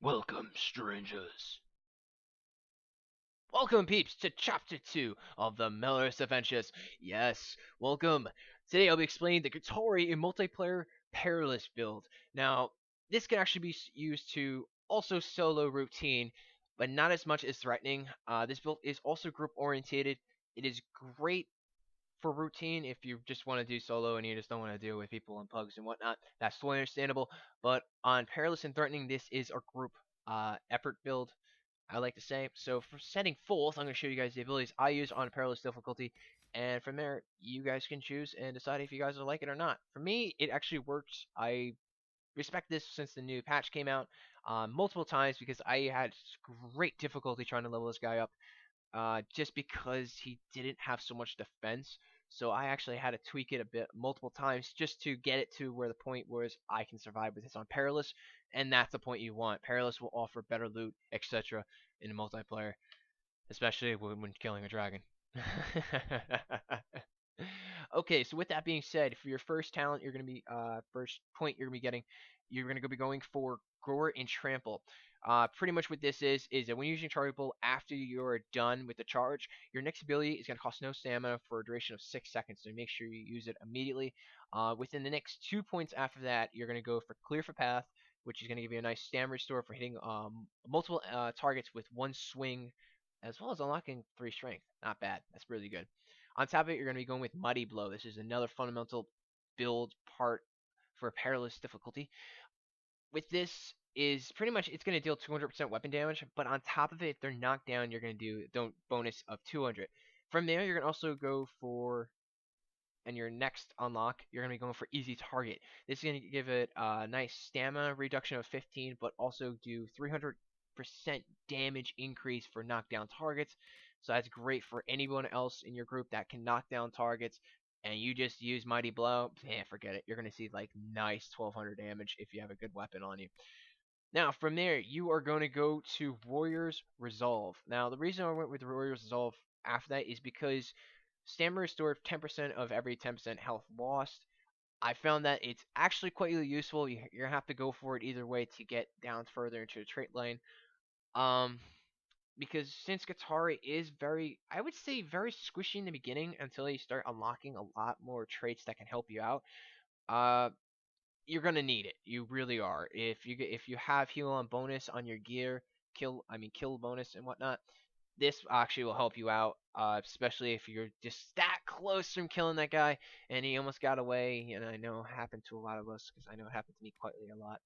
Welcome, strangers. Welcome, peeps, to Chapter 2 of the Melor's Adventures. Yes, welcome. Today I'll be explaining the Katari in multiplayer Perilous Build. Now, this can actually be used to also solo routine, but not as much as threatening. This build is also group orientated. It is great for routine if you just want to do solo and you just don't want to deal with people and pugs and whatnot. That's totally understandable. But on Perilous and Threatening, this is our group effort build, I like to say. So for setting fourth, I'm going to show you guys the abilities I use on Perilous Difficulty. And from there, you guys can choose and decide if you guys will like it or not. For me, it actually works. I respect this since the new patch came out multiple times because I had great difficulty trying to level this guy up just because he didn't have so much defense. So I actually had to tweak it a bit multiple times just to get it to where the point was I can survive with this on Perilous, and that's the point you want. Perilous will offer better loot, etc. in multiplayer, especially when killing a dragon. Okay, so with that being said, for your first talent, you're gonna be first point you're gonna be getting, you're gonna be going for Gore and Trample. Pretty much what this is that when using Charge Bolt after you're done with the charge, your next ability is gonna cost no stamina for a duration of 6 seconds. So make sure you use it immediately. Within the next 2 points after that, you're gonna go for Clear for Path, which is gonna give you a nice stamina restore for hitting multiple targets with one swing, as well as unlocking 3 strength. Not bad. That's really good. On top of it, you're going to be going with Muddy Blow. This is another fundamental build part for Perilous Difficulty. With this is pretty much it's going to deal 200% weapon damage, but on top of it, if they're knocked down, you're going to do don't bonus of 200. From there, you're going to also go for and your next unlock, you're going to be going for Easy Target. This is going to give it a nice stamina reduction of 15, but also do 300% damage increase for knockdown targets. So that's great for anyone else in your group that can knock down targets. And you just use Mighty Blow, forget it. You're going to see like nice 1200 damage if you have a good weapon on you. Now, from there, you are going to go to Warrior's Resolve. Now, the reason I went with Warrior's Resolve after that is because stamina restored 10% of every 10% health lost. I found that it's actually quite useful. You're going to have to go for it either way to get down further into the trait line. Um, because since Katari is very, I would say, very squishy in the beginning until you start unlocking a lot more traits that can help you out. Uh, you're gonna need it. You really are. If you have heal on bonus on your gear, kill bonus and whatnot, this actually will help you out. Especially if you're just that close from killing that guy and he almost got away. And I know it happened to a lot of us because I know it happened to me quietly a lot.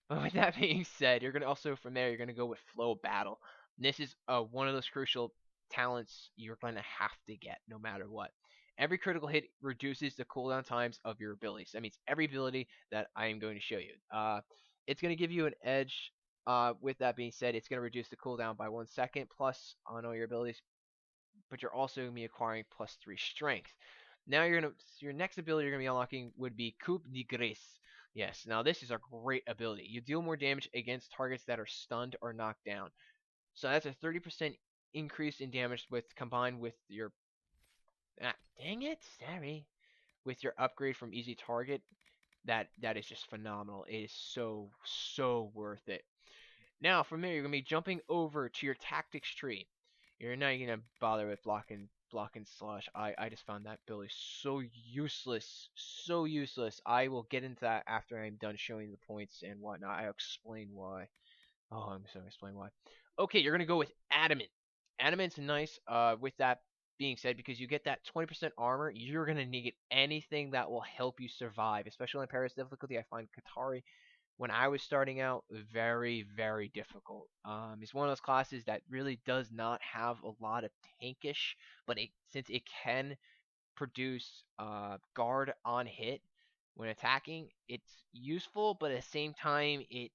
But with that being said, you're gonna also from there you're gonna go with Flow Battle. And this is one of those crucial talents you're gonna have to get no matter what. Every critical hit reduces the cooldown times of your abilities. That means every ability that I am going to show you. It's going to give you an edge. With that being said, it's going to reduce the cooldown by 1 second plus on all your abilities, but you're also going to be acquiring +3 strength. Now your next ability you're going to be unlocking would be Coup De Grace. Yes, now this is a great ability. You deal more damage against targets that are stunned or knocked down. So that's a 30% increase in damage combined with your dang it, sorry. With your upgrade from Easy Target, that is just phenomenal. It is so worth it. Now from there, you're gonna be jumping over to your tactics tree. You're not gonna bother with block and slash. I just found that ability so useless, so useless. I will get into that after I'm done showing the points and whatnot. I'll explain why. Oh, I'm just gonna explain why. Okay, you're gonna go with Adamant. Adamant's nice. With that being said, because you get that 20% armor, you're gonna need anything that will help you survive, especially in Paris difficulty. I find Katari, when I was starting out, very difficult. It's one of those classes that really does not have a lot of tankish, but since it can produce guard on hit when attacking, it's useful, but at the same time, it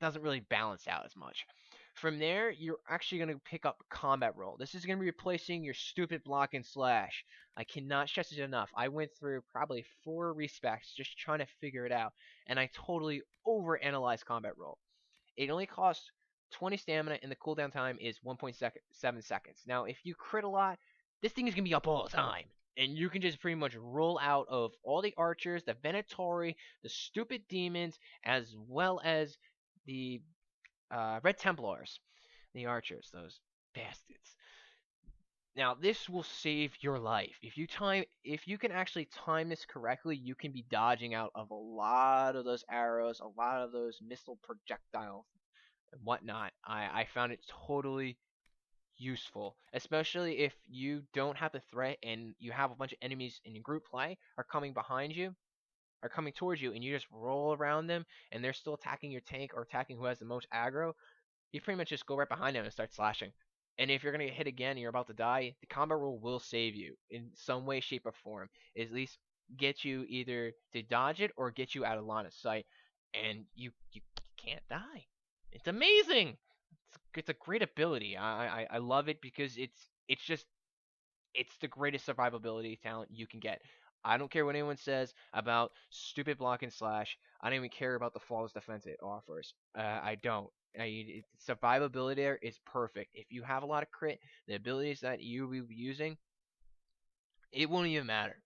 doesn't really balance out as much. From there, you're actually going to pick up combat roll. This is going to be replacing your stupid block and slash. I cannot stress it enough. I went through probably 4 respecs just trying to figure it out, and I totally overanalyzed combat roll. It only costs 20 stamina, and the cooldown time is 1.7 seconds. Now, if you crit a lot, this thing is going to be up all the time. And you can just pretty much roll out of all the archers, the Venatori, the stupid demons, as well as the Red Templars, the archers, those bastards. Now this will save your life. If you can actually time this correctly, you can be dodging out of a lot of those arrows, a lot of those missile projectiles and whatnot. I found it totally useful, especially if you don't have the threat and you have a bunch of enemies in your group play are coming behind you, are coming towards you, and you just roll around them and they're still attacking your tank or attacking who has the most aggro. You pretty much just go right behind them and start slashing. And if you're gonna get hit again and you're about to die, the combat rule will save you in some way, shape, or form. At least get you either to dodge it or get you out of line of sight, and you can't die. It's amazing. It's a great ability. I love it because it's just it's the greatest survivability talent you can get. I don't care what anyone says about stupid block and slash. I don't even care about the flawless defense it offers. I don't. Survivability there is perfect. If you have a lot of crit, the abilities that you will be using, it won't even matter.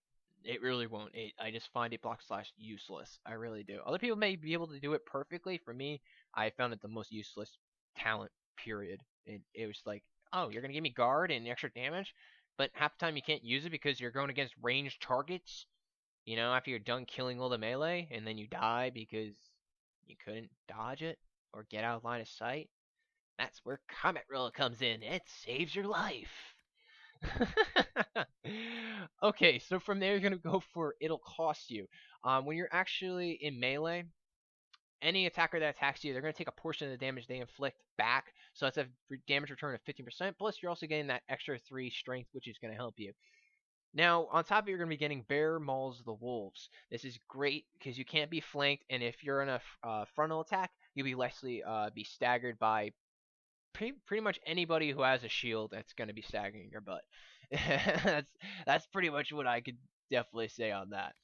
It really won't. I just find it block slash useless. I really do. Other people may be able to do it perfectly. For me, I found it the most useless talent. Period. It was like, oh, you're gonna give me guard and extra damage, but half the time you can't use it because you're going against ranged targets. You know, after you're done killing all the melee, and then you die because you couldn't dodge it or get out of line of sight. That's where combat roll comes in. It saves your life. Okay, so from there you're gonna go for it'll cost you. When you're actually in melee, any attacker that attacks you, they're gonna take a portion of the damage they inflict back. So that's a damage return of 15%. Plus, you're also getting that extra 3 strength, which is gonna help you. Now, on top of it, you're going to be getting Bear Mauls the Wolves. This is great because you can't be flanked, and if you're in a frontal attack, you'll be likely be staggered by pretty much anybody who has a shield that's going to be staggering your butt. that's pretty much what I could definitely say on that.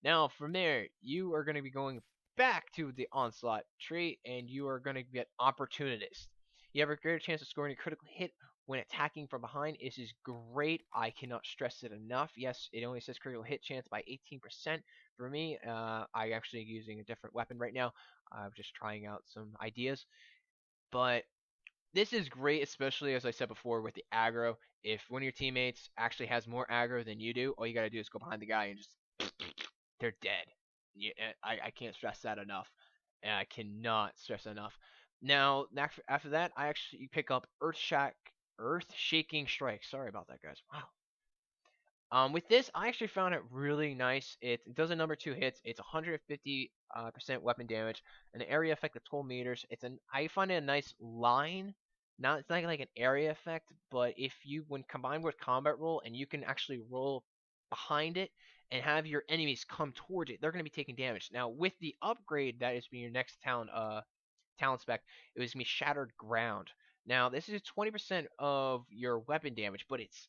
Now, from there, you are going to be going back to the Onslaught tree, and you are going to get Opportunist. You have a greater chance of scoring a critical hit when attacking from behind. This is great. I cannot stress it enough. Yes, it only says critical hit chance by 18%. For me, I'm actually using a different weapon right now. I'm just trying out some ideas. But this is great, especially as I said before with the aggro. If one of your teammates actually has more aggro than you do, all you gotta do is go behind the guy and just they're dead. I can't stress that enough. And I cannot stress enough. Now, after that, I actually pick up Earth Shaking Strike. Sorry about that, guys. Wow. With this, I actually found it really nice. It does a number 2 hits. It's 150% weapon damage, an area effect of 12 meters. I find it a nice line. Now it's not like an area effect, but if you when combined with combat roll and you can actually roll behind it and have your enemies come towards it, they're going to be taking damage. Now with the upgrade that is being your next talent spec, it was me Shattered Ground. Now this is 20% of your weapon damage, but it's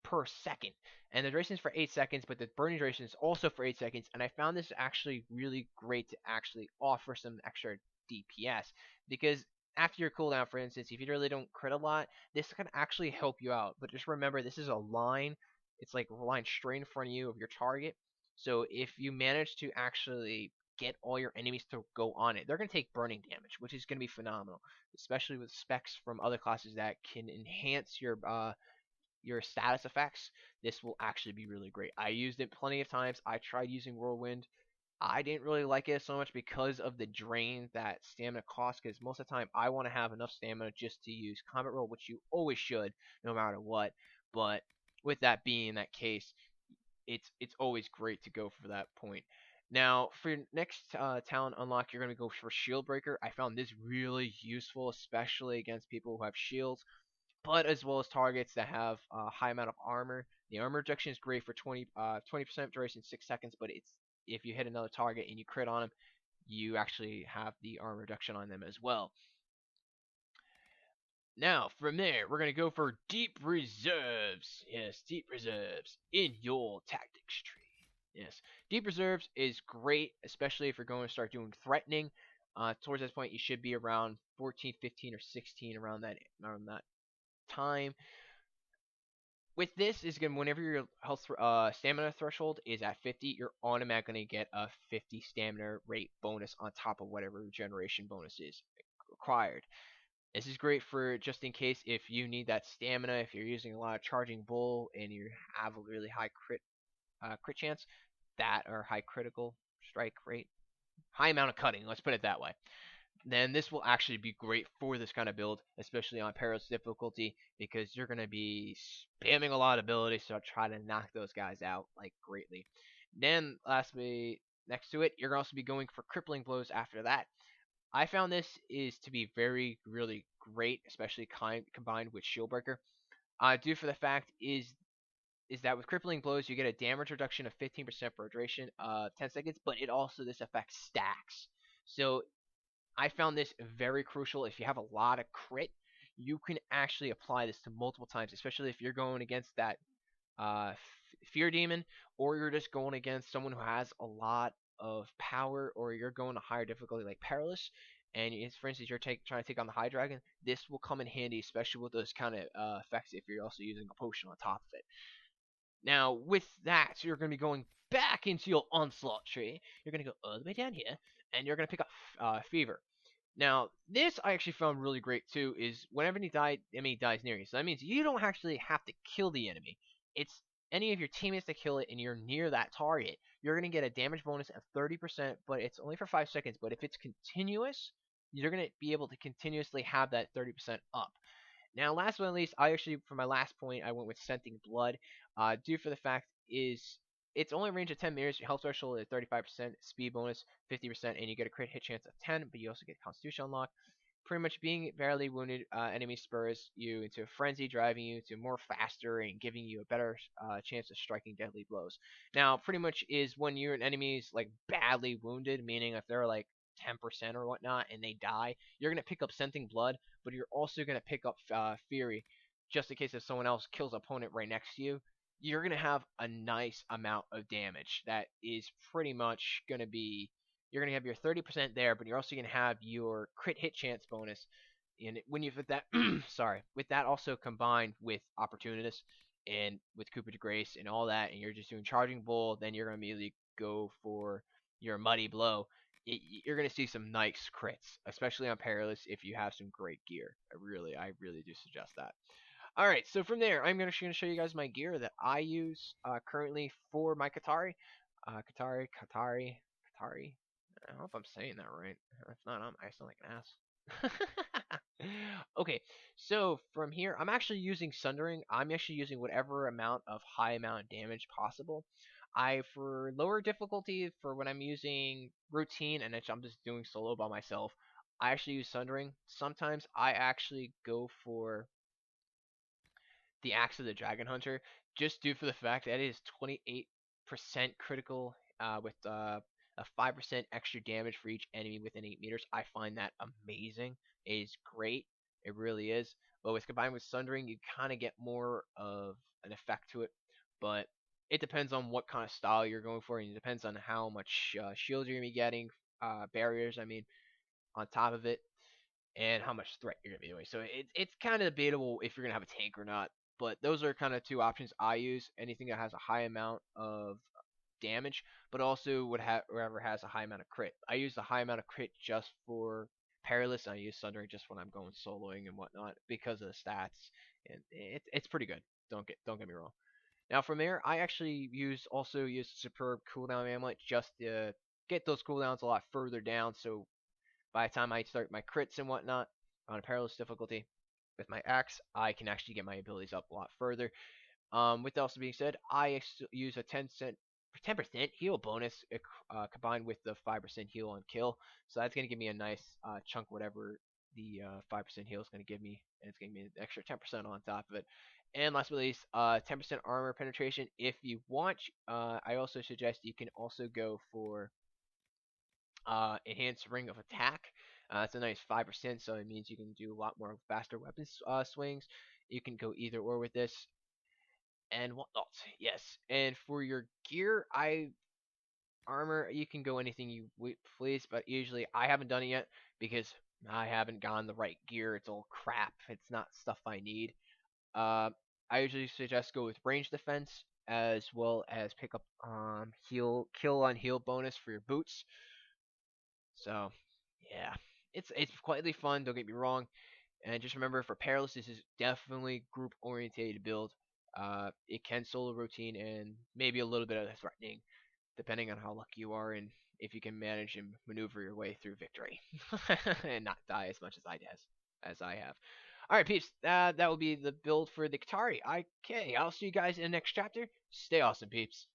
per second. And the duration is for 8 seconds, but the burning duration is also for 8 seconds. And I found this actually really great to actually offer some extra DPS. Because after your cooldown, for instance, if you really don't crit a lot, this can actually help you out. But just remember, this is a line. It's like a line straight in front of you of your target. So if you manage to actually get all your enemies to go on it, they're going to take burning damage, which is going to be phenomenal. Especially with specs from other classes that can enhance your status effects. This will actually be really great. I used it plenty of times. I tried using Whirlwind. I didn't really like it so much because of the drain that stamina costs, because most of the time I want to have enough stamina just to use combat roll, which you always should, no matter what. But with that being that case, it's always great to go for that point. Now, for your next talent unlock, you're going to go for Shield Breaker. I found this really useful, especially against people who have shields, but as well as targets that have a high amount of armor. The armor reduction is great for 20% duration, 6 seconds, but it's if you hit another target and you crit on them, you actually have the armor reduction on them as well. Now, from there, we're going to go for Deep Reserves. Yes, Deep Reserves in your tactics tree. Yes, Deep Reserves is great, especially if you're going to start doing threatening. Towards this point, you should be around 14, 15, or 16 around that time. With this is going whenever your stamina threshold is at 50, you're automatically going to get a 50 stamina rate bonus on top of whatever regeneration bonus is required. This is great for just in case if you need that stamina, if you're using a lot of charging bull and you have a really high crit chance, that or high critical strike rate, high amount of cutting. Let's put it that way. Then this will actually be great for this kind of build, especially on Perilous Difficulty, because you're going to be spamming a lot of abilities to try to knock those guys out, like, greatly. Then, lastly, next to it, you're going to also be going for Crippling Blows after that. I found this is to be very, really great, especially combined with Shieldbreaker. Due for the fact is that with Crippling Blows, you get a damage reduction of 15% for a duration of 10 seconds, but it also, this effect stacks. So I found this very crucial. If you have a lot of crit, you can actually apply this to multiple times, especially if you're going against that Fear Demon, or you're just going against someone who has a lot of power, or you're going to higher difficulty like Perilous, and for instance, you're trying to take on the High Dragon. This will come in handy, especially with those kind of effects if you're also using a potion on top of it. Now, with that, you're going to be going back into your Onslaught tree. You're going to go all the way down here, and you're going to pick up Fervor. Now, this I actually found really great too, is whenever enemy dies near you. So that means you don't actually have to kill the enemy. It's any of your teammates that kill it and you're near that target, you're going to get a damage bonus of 30%, but it's only for 5 seconds. But if it's continuous, you're going to be able to continuously have that 30% up. Now, last but not least, I actually, for my last point, I went with Scenting Blood. Due for the fact is it's only a range of 10 meters. Your health threshold is 35%, speed bonus 50%, and you get a crit hit chance of 10, but you also get Constitution unlock. Pretty much being barely wounded enemy spurs you into a frenzy, driving you to more faster and giving you a better chance of striking deadly blows. Now, pretty much is when you're an enemy's like badly wounded, meaning if they're like 10% or whatnot and they die, you're going to pick up Scenting Blood, but you're also going to pick up Fury, just in case if someone else kills an opponent right next to you. You're going to have a nice amount of damage that is pretty much going to be, you're going to have your 30% there, but you're also going to have your crit hit chance bonus. And when you with that, sorry, with that also combined with Opportunist and with Coup De Grace and all that, and you're just doing Charging Bull, then you're going to immediately go for your Muddy Blow. You're going to see some nice crits, especially on Perilous if you have some great gear. I really do suggest that. Alright, so from there, I'm going to show you guys my gear that I use currently for my Katari. Katari. I don't know if I'm saying that right. If not, I sound like an ass. Okay, so from here, I'm actually using Sundering. I'm actually using whatever amount of high amount of damage possible. For lower difficulty, for when I'm using routine and I'm just doing solo by myself, I actually use Sundering. Sometimes I actually go for the Axe of the Dragon Hunter, just due for the fact that it is 28% critical with a 5% extra damage for each enemy within 8 meters. I find that amazing. It is great. It really is. But with combined with Sundering, you kind of get more of an effect to it. But it depends on what kind of style you're going for, and it depends on how much shields you're going to be getting, barriers, I mean, on top of it, and how much threat you're going to be doing. So it's kind of debatable if you're going to have a tank or not. But those are kind of two options I use. Anything that has a high amount of damage, but also whoever has a high amount of crit. I use the high amount of crit just for Perilous, and I use Sundering just when I'm going soloing and whatnot because of the stats, and it's pretty good. Don't get me wrong. Now from there, I actually also use Superb Cooldown Amulet just to get those cooldowns a lot further down. So by the time I start my crits and whatnot on a Perilous difficulty with my axe, I can actually get my abilities up a lot further. With that also being said, I use a 10% heal bonus combined with the 5% heal on kill. So that's going to give me a nice chunk, whatever the 5% heal is going to give me. And it's going to give me an extra 10% on top of it. And last but not least, 10% armor penetration. If you want, I also suggest you can also go for enhanced ring of attack. It's a nice 5%, so it means you can do a lot more faster weapon swings. You can go either or with this and whatnot. Yes, and for your gear, armor, you can go anything you please, but usually I haven't done it yet because I haven't gotten the right gear. It's all crap. It's not stuff I need. I usually suggest go with range defense as well as pick up kill on heal bonus for your boots. So yeah. It's quietly fun. Don't get me wrong. And just remember, for Perilous, this is definitely group orientated build. It can solo routine and maybe a little bit of threatening, depending on how lucky you are and if you can manage and maneuver your way through victory and not die as much as I have. All right, peeps. That will be the build for the Katari. Okay, I'll see you guys in the next chapter. Stay awesome, peeps.